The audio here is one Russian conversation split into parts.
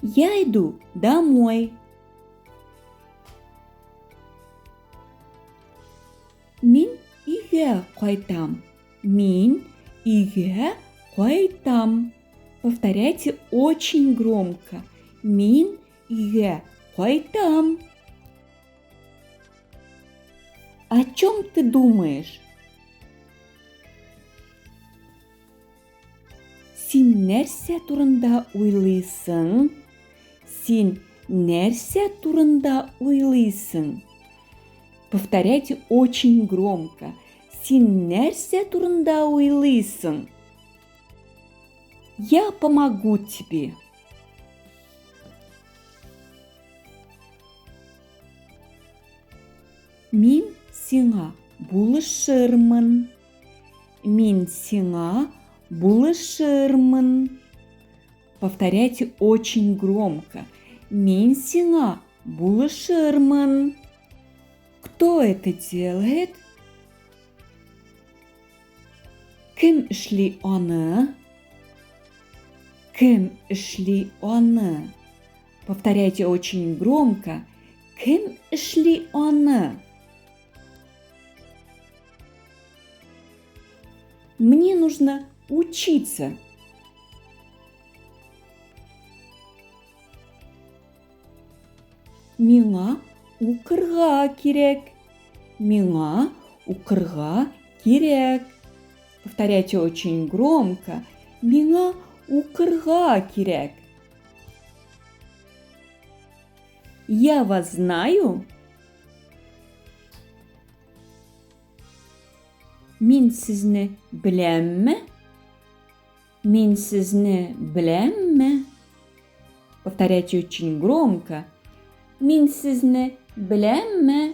Я иду домой. Мин үйге қайтам. Мин үйге қайтам. Повторяйте очень громко. Мин үйге қайтам. О чем ты думаешь? Сен нәрсе турында ойлайсың? Сен нәрсе турында ойлайсың? Повторяйте очень громко. Сен нәрсе турында ойлайсың? Я помогу тебе. Мен сиңа булышырмын. Мен сиңа булышырмын. Повторяйте очень громко. Мен сиңа булышырмын. Кто это делает? Кім эшли аны? Кім эшли аны? Повторяйте очень громко. Кім эшли аны? Мне нужно учиться. Миңа укырга керек. Миңа укырга керек. Повторяйте очень громко. Миңа укырга керек. Я вас знаю. Мен сізні білемме? Мен сізні білемме? Повторяйте очень громко. Мен сізні білемме?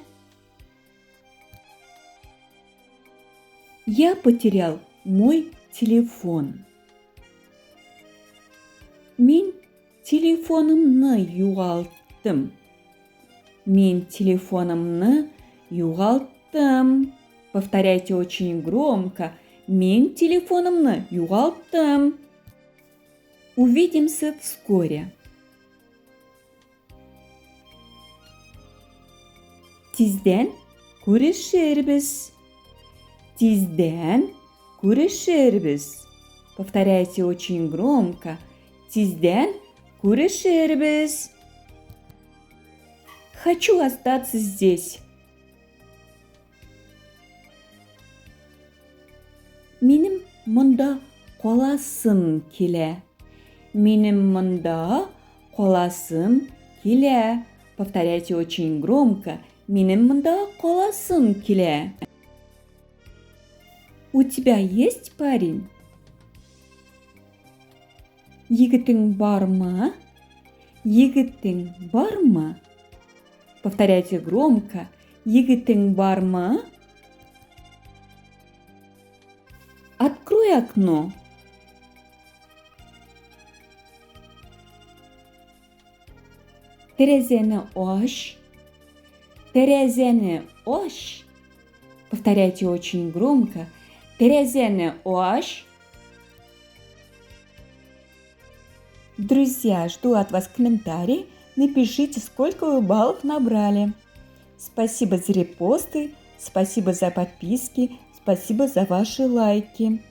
Я потерял мой телефон. Мен телефонымны юғалттым. Мен телефонымны юғалттым. Повторяйте очень громко. Мен телефонымны юғалттым. Увидимся вскоре. Тизден көрішербіз. Тизден көрішербіз. Повторяйте очень громко. Тизден көрішербіз. Хочу остаться здесь. Менің мұнда қаласым келе. Менің мұнда қаласым келе. Повторяйте очень громко. Менің мұнда қаласым келе. У тебя есть парень? Егітің бар ма? Егітің бар ма? Повторяйте громко. Егітің бар ма? Открой окно. Терезені аш. Терезені аш. Повторяйте очень громко. Терезені аш. Друзья, жду от вас комментарий. Напишите, сколько вы баллов набрали. Спасибо за репосты, спасибо за подписки, спасибо за ваши лайки.